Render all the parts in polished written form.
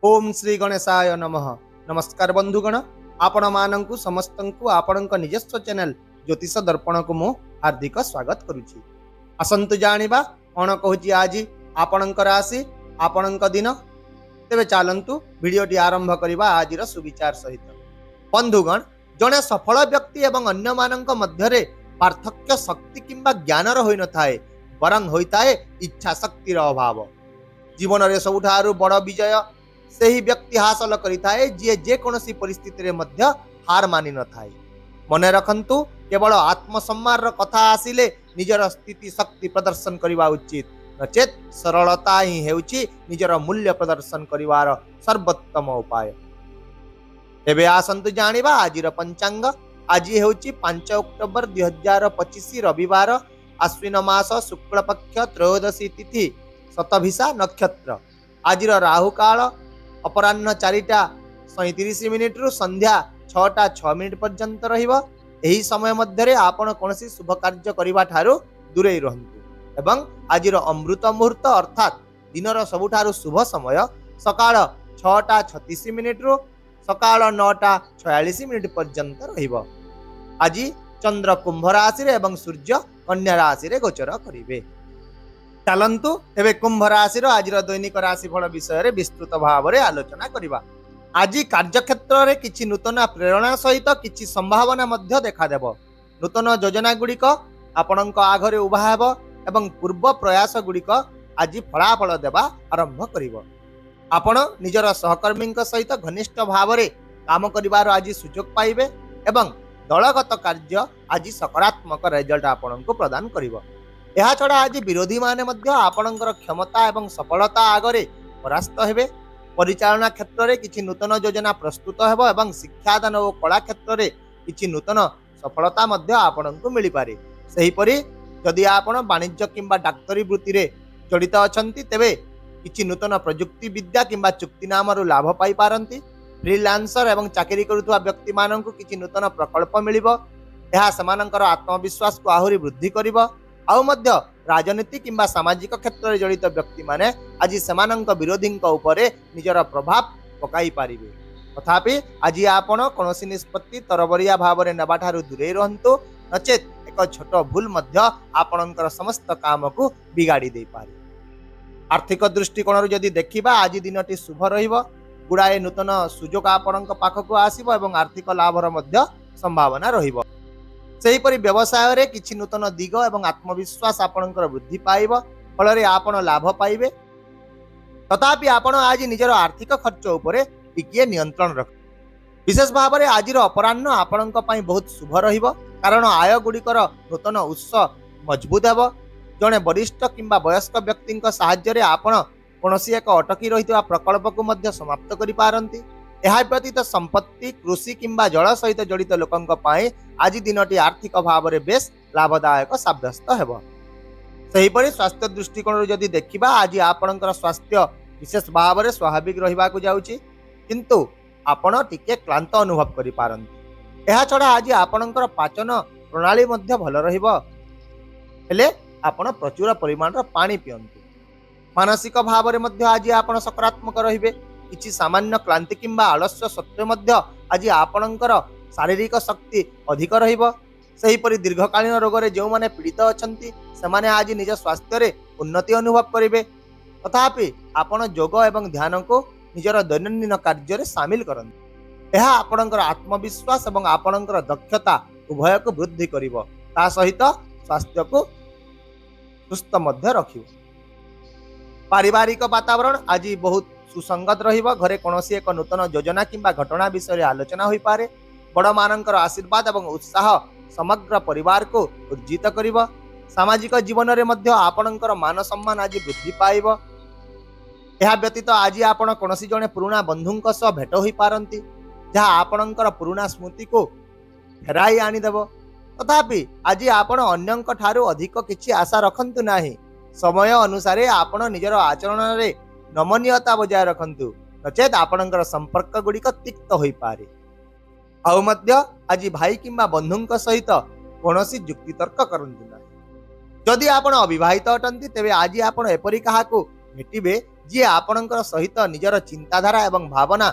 ओम श्री गणेशाय नमः। नमस्कार बंधुगण, आपण मानंकु समस्तंकु आपणक निजस्व चैनल ज्योतिष दर्पण को मु हार्दिक स्वागत करुछि। असंतु जानिबा कोन कहूछि आज आपणक राशि आपणक दिन। तेबे चालंतु वीडियोटी आरंभ करिबा आजिर सुविचार सहित। बंधुगण, जने सफल व्यक्ति एवं अन्य मानंक मध्यरे पार्थक्य शक्ति किंबा ज्ञानर होई न थाए, बरं होइताए इच्छा शक्तिर अभाव। जीवन रे सबुठारु बड़ विजय सही व्यक्ति हासिल करिथाए जे जेकोसी परिस्थिति रे मध्य हार मानि न थाए। मने रखंतु, केवल आत्मसम्मान कथा आसिले निजर स्थिति शक्ति प्रदर्शन करवा उचित, नचेत सरलता ही हेउची निजर मूल्य प्रदर्शन करिवार सर्वोत्तम उपाय। एबे आसंतु जानिबा आजिर पंचांग। आज हेउची 5 अक्टोबर 2025 रविवार, आश्विन मास शुक्ल पक्ष त्रयोदशी तिथि, शतभिषा नक्षत्र। आजिर राहु काल अपराह्न 4:37 रु संध्या 6:06 पर्यंत रहिबो। एही समय मध्यरे आपण कोनसी शुभ कार्य करिबा ठारू दूरे रहंतु एवं आजिर अमृत मुहूर्त अर्थात दिनर सबुठारू शुभ समय सकाळ 6:36 रु सकाळ 9:46 पर्यंत रहिबो। आज चंद्र कुंभ राशि रे एवं सूर्य कन्या राशि रे गोचर करिवे। चलंतु एबे कुंभ राशि आजिर दैनिक राशिफल विषय विस्तृत भाव में आलोचना करिबा। आज कार्यक्षेत्र में किछि नूतन प्रेरणा सहित किछि संभावना मध्य देखादेव। नूतन योजना गुड़िक आपणक आगरे उभा हेब एवं पूर्व प्रयास गुड़िक आज फलाफल देवा आरंभ करिवो। आपण निजर सहकर्मी सहित घनिष्ठ भाव में काम करिवार आज सुजोग पाइबे एवं दलगत कार्य आज सकारात्मक रिजल्ट आपणको प्रदान करिवो। यह छड़ा आज विरोधी माने मध्य आपणकर क्षमता एवं सफलता आगरे परास्त हेबे। परिचालना क्षेत्र में किछि नूतन योजना प्रस्तुत हेबो एवं शिक्षादान और कला क्षेत्र में किछि नूतन सफलता मध्य आपणको मिली पारे। सही परि जदि आपण वाणिज्य किंबा डाक्तरी वृत्ति रे जड़ित अछंती तेबे किछि नूतन प्रयुक्ति विद्या किंबा चुक्तिनामरु लाभ पाई पारंती। फ्रीलांसर एवं चाकरी करुवा व्यक्ति माननकु किछि नूतन प्रकल्प मिलिबो। यह समानंकर आत्मविश्वास को आहुरी वृद्धि करिबो। आउ मध्य राजनीति किंबा सामाजिक क्षेत्र में जड़ित व्यक्ति माने आज सेमानंक विरोधी उपरे निजर प्रभाव पकाई पारिबे। तथापि आज आपण कोनोसी निष्पत्ति तरबरिया भाव में नेबा ठारू दूरे रहंतु, नचेत एक छोट भूल मध्य आपणकर समस्त काम को बिगाड़ी दे पारे। आर्थिक दृष्टिकोण जदि देखिबा आज दिनटी शुभ रहिबो। गुड़ाए नूतन सुजोग आपणक पाखकु आसीबो एवं आर्थिक लाभर मध्य संभावना रहिबो। सेहीपरि व्यवसाय रे किछि नूतन दिग एवं आत्मविश्वास आपणकर वृद्धि पाइब, फल आपण लाभ पाइबे। तथापि आपण आज निजर आर्थिक खर्च उपरे टिकिए नियंत्रण रख। विशेष भाव में आज अपराह्न आपणक पई बहुत शुभ रहिबो, कारण आय गुड़िकर नूतन उत्स मजबूत हेबो। जने वरिष्ठ किंबा वयस्क व्यक्ति साहाय्य रे आपण कोनोसी एक अटकी रहितवा प्रकल्प को मध्य समाप्त करि पारंती। यह व्यतीत संपत्ति कृषि किंबा जल सहित जड़ित लोकंक पई आज दिनटी आर्थिक भाव में बेस लाभदायक साब्यस्त हेबो। सेहीपरि स्वास्थ्य दृष्टिकोण जदि देखिबा आज आपणकर स्वास्थ्य विशेष भाव में स्वाभाविक रहिबाकु जाउची, किंतु आपण टिके क्लांत अनुभव करि पारंती। यह छड़ा आज आपणकर पाचन प्रणाली मध्य भल रहिबो, हेले आपण प्रचुर परिमाण पानी पियंतु। मानसिक भाव में मध्य आज आपण सकारात्मक रहिबे। किछि सामान्य क्लांति किंबा आलस्य सत्वे मध्य आज आपणकर शारीरिक शक्ति अधिक रहिबो। सेहीपरि दीर्घकालीन रोग रे जो माने पीड़ित अछंती सेमाने आज निज स्वास्थ्य रे उन्नति अनुभव करिवे। तथापि आपण योग एवं ध्यान को निजर दैनंदिन कार्य रे शामिल करंती। यह आपणकर आत्मविश्वास एवं आपणकर दक्षता उभय को वृद्धि करिवो, ता सहित स्वास्थ्य को सुस्थ मध्य रखिवो। पारिवारिक वातावरण आज बहुत सुसंगत रहिबो। घरे कोनोसी एक नूतन योजना किंबा घटना विषय आलोचना होई पारे। बड़ मानकर आशीर्वाद एवं उत्साह समग्र परिवार को उर्जित करिबो। सामाजिक जीवन रे मध्य आपणकर मान सम्मान आज वृद्धि पाइबो। यह व्यतीत आज आपण कोनोसी जने पुराना बंधुंक सह भेट होई पारंती, जहा आपणकर पुराना स्मृति को फेराई आनी देबो। तथापि आज आपण अन्यंक ठारू अधिक किछि आशा रखंतु नाही। समय अनुसार आपण निजर आचरण रे नमनीयता बजाय रखंतु, नचेत आपणकर संपर्क गुड़िक तिक्त होई पारे। आउ मध्य आज भाई किंबा बंधुंक सहित कोनोसी जुक्ति तर्क करंतु नाही। जदि आपण अविवाहित अटंती तेबे आज आपण एपरि काहाकू भेटिबे जी आपणकर सहित निजर चिंताधारा एवं भावना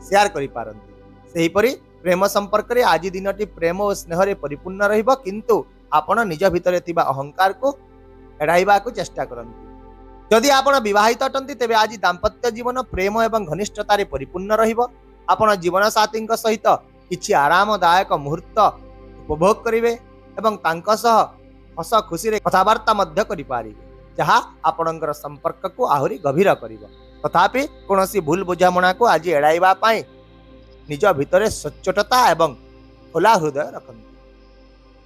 शेयर करि पारंती। सेहीपरि प्रेम संपर्क रे आज दिनटी प्रेम और स्नेह रे परिपूर्ण रहिबो, किंतु आपण निज भितरे थिबा अहंकार को एड़ाइबा को चेष्टा करंती। जदि आपण विवाहित अटंती तेबे आज दाम्पत्य जीवन प्रेम एवं घनिष्ठता रे परिपूर्ण रहिबो। आपण जीवन साथी सहित किछि आरामदायक मुहूर्त उपभोग करिवे एवं तांक सह हस खुशी रे कथावार्ता मध्य करि पारिबे, जहा आपणकर संपर्क को आहुरी गभीर करिवो। तथापि कोनोसी भूल बुझामणा को आज एड़ाइबा पाई निज भितरे सच्चोटता एवं खोला हृदय रखंतु।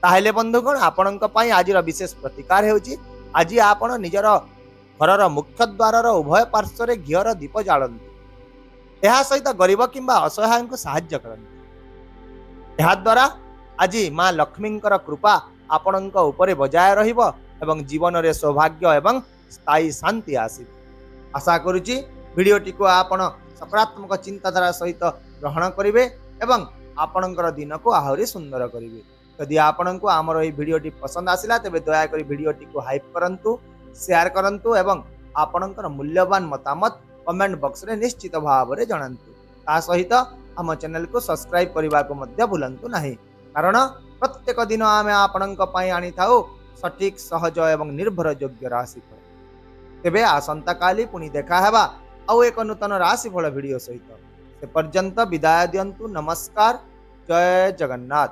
ताहेले बंधुगण आपणक पाई आजिर विशेष प्रतिकार हेउची, आज आपण निजर घरर मुख्य द्वारर उभय पार्श्व रे घियर दीप जाळंतु। एहा सहित गरीब किंबा असहाय को सहाय्य करंतु। एहा द्वारा आज मां लक्ष्मींकर कृपा आपणक उपरे बजाय रहिबो एवं जीवन रे सौभाग्य एवं स्थायी शांति आसीबो। आशा करूची भिडियोटी को आपण सकारात्मक चिंताधारा सहित ग्रहण करिवे एवं आपणकर दिन को आहुरी सुंदर करिवे। यदि आपणको आमर एही भिडियोटी पसंद आसिला तेबे दया करी भिडियोटी को हाइप करंतु, शेयर करंतु एवं आपणकर मूल्यवान मतामत कमेंट बॉक्स रे निश्चित भाव रे जणांतु। ता सहित हम चैनल को सब्सक्राइब करबा को मध्य भूलंतु नाही, कारण प्रत्येक दिन आमे आपणक पई आनी थाउ सटीक सहज एवं निर्भर योग्य राशिफल। तेबे आसंता काली पुनी देखा हेबा आउ एक नूतन राशिफल भिडियो सहित। से पर्यंत विदाय दियंतु। नमस्कार, जय जगन्नाथ।